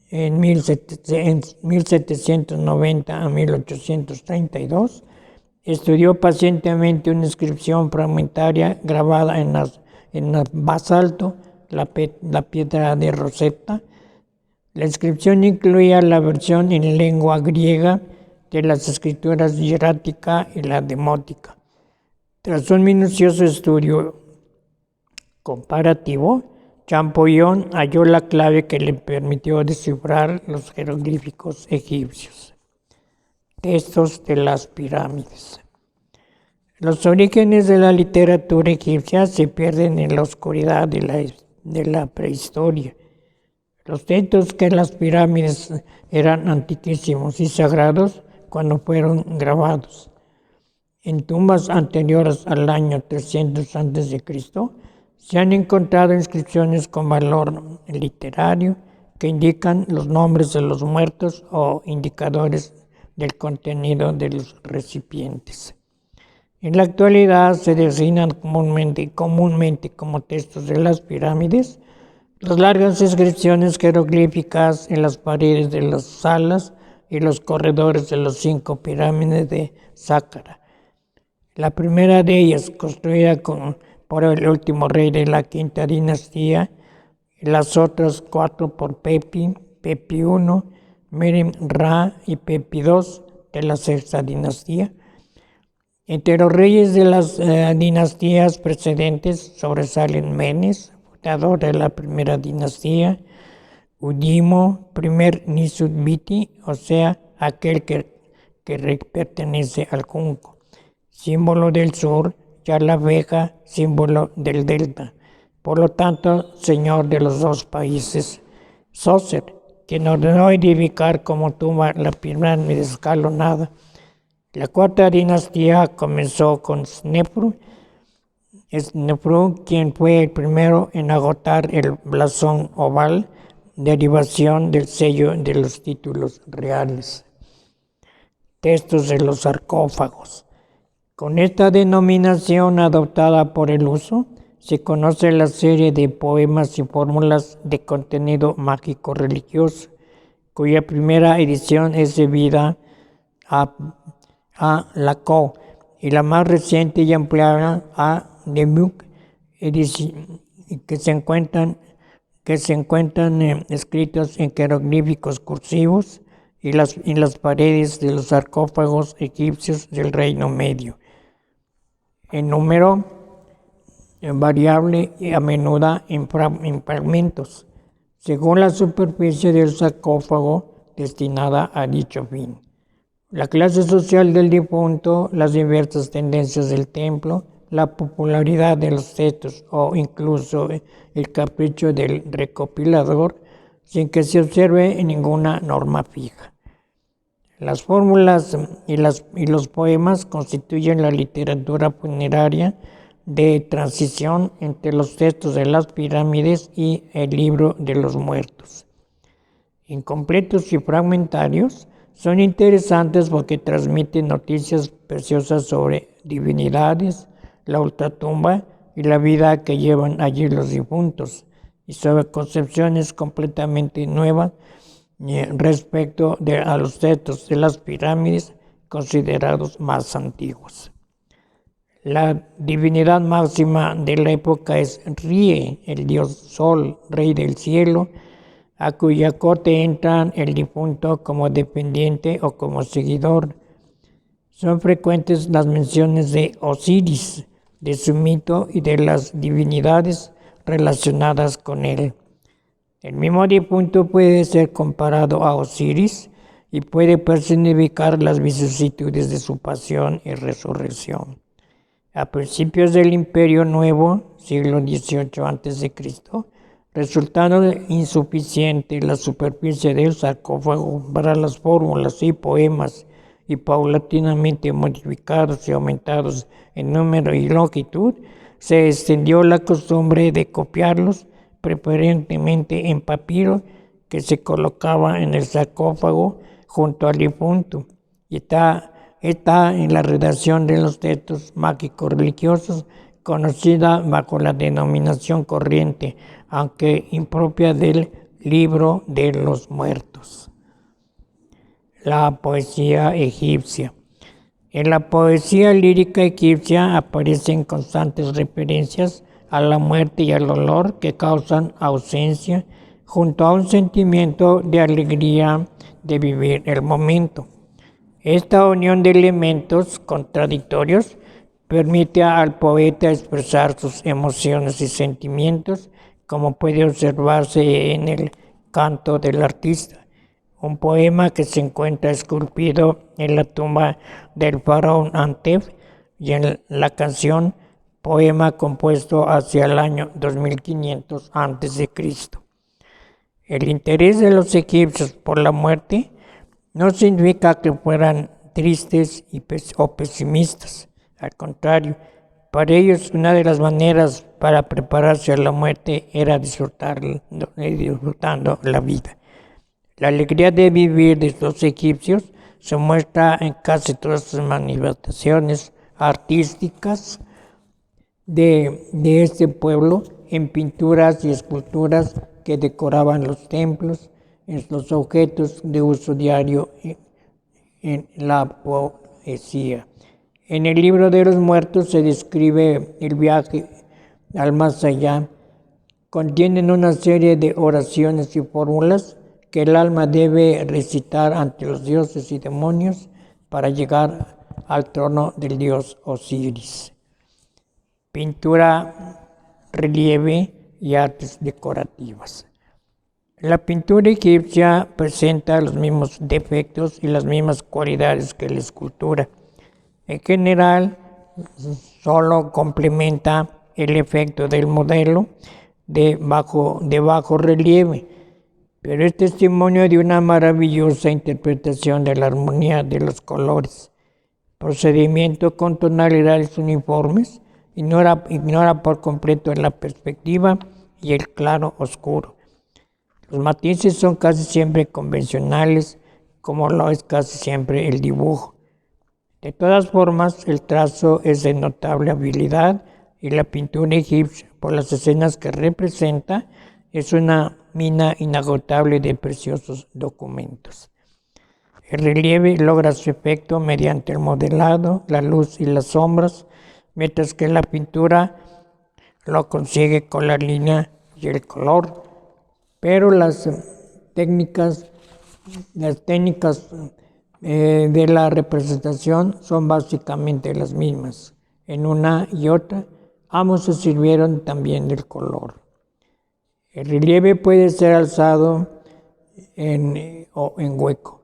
Speaker 1: en 1790 a 1832, estudió pacientemente una inscripción fragmentaria grabada en basalto, la piedra de Rosetta. La inscripción incluía la versión en lengua griega de las escrituras hierática y la demótica. Tras un minucioso estudio comparativo, Champollion halló la clave que le permitió descifrar los jeroglíficos egipcios. Textos de las pirámides. Los orígenes de la literatura egipcia se pierden en la oscuridad de la prehistoria. Los textos que las pirámides eran antiquísimos y sagrados cuando fueron grabados. En tumbas anteriores al año 300 a.C., se han encontrado inscripciones con valor literario que indican los nombres de los muertos o indicadores del contenido de los recipientes. En la actualidad se designan comúnmente como textos de las pirámides las largas inscripciones jeroglíficas en las paredes de las salas y los corredores de las 5 pirámides de Saqqara. La primera de ellas, construida por el último rey de la quinta dinastía, y las otras 4 por Pepi I, Menem-Ra y Pepi II de la sexta dinastía. Entre los reyes de las dinastías precedentes sobresalen Menes, fundador de la primera dinastía, Udimo, primer Nisut-Biti, o sea, aquel que pertenece al junco, símbolo del sur, ya la abeja, símbolo del delta, por lo tanto, señor de los 2 países. Sócer, quien ordenó edificar como tumba la pirámide escalonada. La cuarta dinastía comenzó con Snefru, Snefru, quien fue el primero en agotar el blasón oval, derivación del sello de los títulos reales. Textos de los sarcófagos. Con esta denominación adoptada por el uso, se conoce la serie de poemas y fórmulas de contenido mágico religioso, cuya primera edición es debida a Lacau y la más reciente y ampliada a Debuc, que se encuentran escritos en jeroglíficos cursivos en las paredes de los sarcófagos egipcios del Reino Medio. En número variable y a menudo en fragmentos, según la superficie del sarcófago destinada a dicho fin. La clase social del difunto, las diversas tendencias del templo, la popularidad de los textos o incluso el capricho del recopilador, sin que se observe ninguna norma fija. Las fórmulas y los poemas constituyen la literatura funeraria de transición entre los textos de las pirámides y el libro de los muertos. Incompletos y fragmentarios, son interesantes porque transmiten noticias preciosas sobre divinidades, la ultratumba y la vida que llevan allí los difuntos, y sobre concepciones completamente nuevas respecto a los textos de las pirámides considerados más antiguos. La divinidad máxima de la época es Rie, el dios Sol, rey del cielo, a cuya corte entran el difunto como dependiente o como seguidor. Son frecuentes las menciones de Osiris, de su mito y de las divinidades relacionadas con él. El mismo difunto puede ser comparado a Osiris y puede personificar las vicisitudes de su pasión y resurrección. A principios del Imperio Nuevo, siglo XVIII a.C., resultando insuficiente la superficie del sarcófago para las fórmulas y poemas, y paulatinamente modificados y aumentados en número y longitud, se extendió la costumbre de copiarlos, preferentemente en papiro, que se colocaba en el sarcófago junto al difunto, y está en la redacción de los textos mágicos religiosos, conocida bajo la denominación corriente, aunque impropia, del libro de los muertos. La poesía egipcia. En la poesía lírica egipcia aparecen constantes referencias a la muerte y al dolor que causan ausencia, junto a un sentimiento de alegría de vivir el momento. Esta unión de elementos contradictorios permite al poeta expresar sus emociones y sentimientos, como puede observarse en el Canto del Artista, un poema que se encuentra esculpido en la tumba del faraón Antef, y en la canción, poema compuesto hacia el año 2500 a.C. El interés de los egipcios por la muerte no significa que fueran tristes o pesimistas. Al contrario, para ellos una de las maneras para prepararse a la muerte era disfrutando la vida. La alegría de vivir de los egipcios se muestra en casi todas sus manifestaciones artísticas de este pueblo, en pinturas y esculturas que decoraban los templos, en los objetos de uso diario, en la poesía. En el libro de los muertos se describe el viaje al más allá. Contienen una serie de oraciones y fórmulas que el alma debe recitar ante los dioses y demonios para llegar al trono del dios Osiris. Pintura, relieve y artes decorativas. La pintura egipcia presenta los mismos defectos y las mismas cualidades que la escultura. En general, solo complementa el efecto del modelo de bajo relieve, pero es testimonio de una maravillosa interpretación de la armonía de los colores, procedimiento con tonalidades uniformes ignora por completo la perspectiva y el claro oscuro. Los matices son casi siempre convencionales, como lo es casi siempre el dibujo. De todas formas, el trazo es de notable habilidad y la pintura egipcia, por las escenas que representa, es una mina inagotable de preciosos documentos. El relieve logra su efecto mediante el modelado, la luz y las sombras, mientras que la pintura lo consigue con la línea y el color. Pero las técnicas de la representación son básicamente las mismas. En una y otra, ambos se sirvieron también del color. El relieve puede ser alzado o en hueco.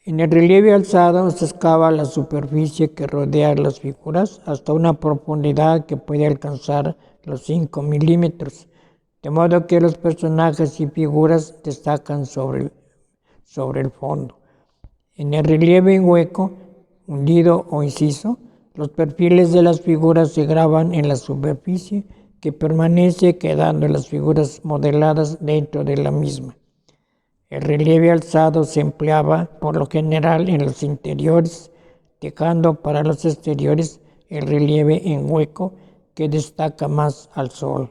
Speaker 1: En el relieve alzado se excava la superficie que rodea las figuras hasta una profundidad que puede alcanzar los 5 milímetros, de modo que los personajes y figuras destacan sobre el fondo. En el relieve en hueco, hundido o inciso, los perfiles de las figuras se graban en la superficie que permanece quedando las figuras modeladas dentro de la misma. El relieve alzado se empleaba por lo general en los interiores, dejando para los exteriores el relieve en hueco que destaca más al sol.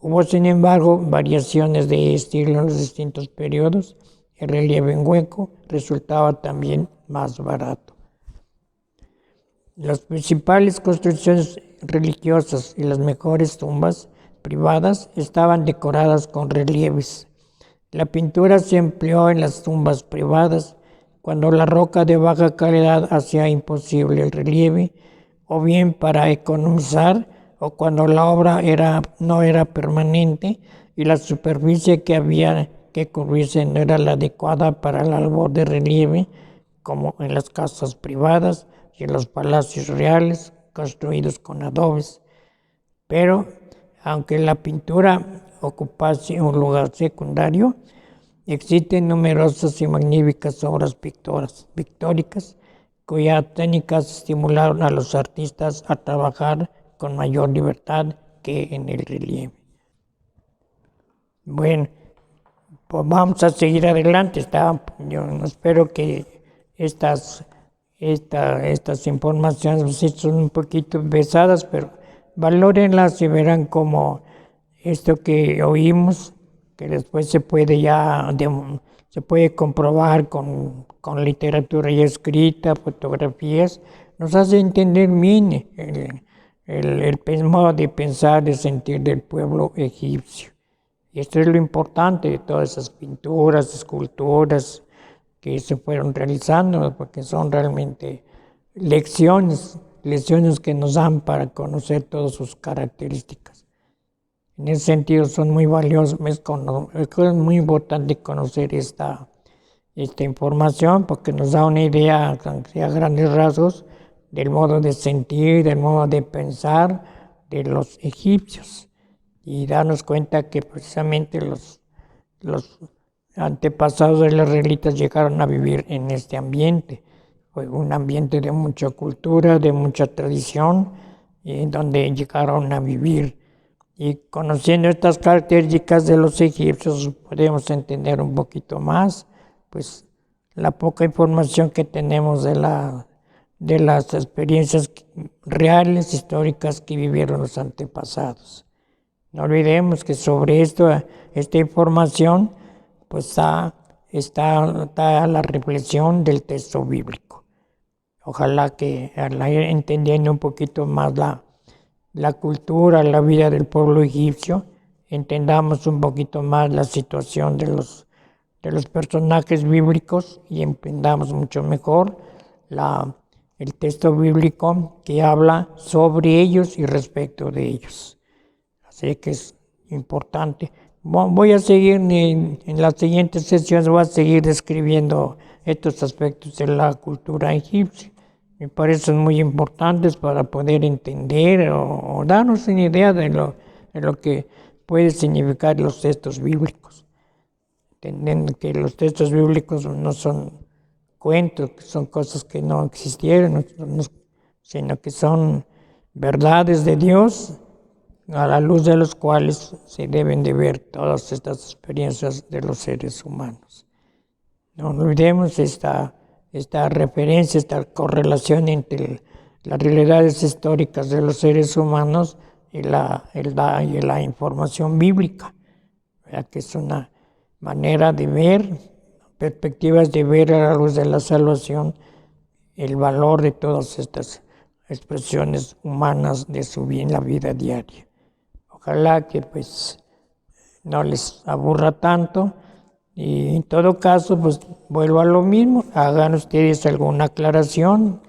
Speaker 1: Hubo, sin embargo, variaciones de estilo en los distintos periodos. El relieve en hueco resultaba también más barato. Las principales construcciones religiosas y las mejores tumbas privadas estaban decoradas con relieves. La pintura se empleó en las tumbas privadas cuando la roca de baja calidad hacía imposible el relieve, o bien para economizar, o cuando la obra no era permanente y la superficie que había que cubrirse no era la adecuada para la labor de relieve, como en las casas privadas y en los palacios reales construidos con adobes. Pero, aunque la pintura ocupase un lugar secundario, existen numerosas y magníficas obras pictóricas cuyas técnicas estimularon a los artistas a trabajar con mayor libertad que en el relieve. Bueno, pues vamos a seguir adelante. Yo espero que estas informaciones sí son un poquito pesadas, pero valórenlas y verán cómo esto que oímos, que después se puede comprobar con literatura ya escrita, fotografías, nos hace entender bien el modo de pensar, de sentir del pueblo egipcio. Y esto es lo importante de todas esas pinturas, esculturas que se fueron realizando, porque son realmente lecciones que nos dan para conocer todas sus características. En ese sentido son muy valiosos, es muy importante conocer esta información porque nos da una idea a grandes rasgos del modo de sentir, del modo de pensar de los egipcios y darnos cuenta que precisamente los antepasados de los israelitas llegaron a vivir en este ambiente. Fue un ambiente de mucha cultura, de mucha tradición, y donde llegaron a vivir. Y conociendo estas características de los egipcios podemos entender un poquito más, pues la poca información que tenemos de las experiencias reales, históricas que vivieron los antepasados. No olvidemos que sobre esta información pues está la reflexión del texto bíblico. Ojalá que al ir entendiendo un poquito más la cultura, la vida del pueblo egipcio, entendamos un poquito más la situación de los personajes bíblicos y entendamos mucho mejor el texto bíblico que habla sobre ellos y respecto de ellos. Así que es importante. Voy a seguir en las siguientes sesiones, voy a seguir describiendo estos aspectos de la cultura egipcia. Me parecen muy importantes para poder entender o darnos una idea de lo que puede significar los textos bíblicos. Entendiendo que los textos bíblicos no son cuentos, que son cosas que no existieron, sino que son verdades de Dios a la luz de los cuales se deben de ver todas estas experiencias de los seres humanos. No olvidemos esta referencia, esta correlación entre las realidades históricas de los seres humanos y la información bíblica, ¿verdad? Que es una manera de ver, perspectivas de ver a la luz de la salvación el valor de todas estas expresiones humanas de su bien, la vida diaria. Ojalá que pues no les aburra tanto y en todo caso pues vuelvo a lo mismo, hagan ustedes alguna aclaración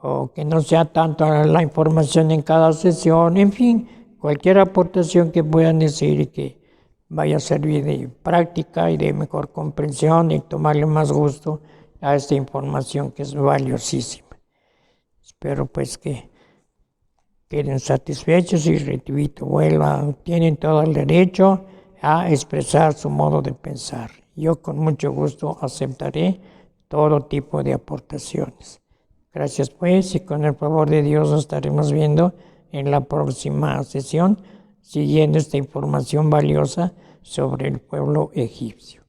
Speaker 1: o que no sea tanto la información en cada sesión, en fin, cualquier aportación que puedan decir y que vaya a servir de práctica y de mejor comprensión y tomarle más gusto a esta información que es valiosísima. Espero pues que queden satisfechos y repito, tienen todo el derecho a expresar su modo de pensar. Yo con mucho gusto aceptaré todo tipo de aportaciones. Gracias pues y con el favor de Dios nos estaremos viendo en la próxima sesión, siguiendo esta información valiosa sobre el pueblo egipcio.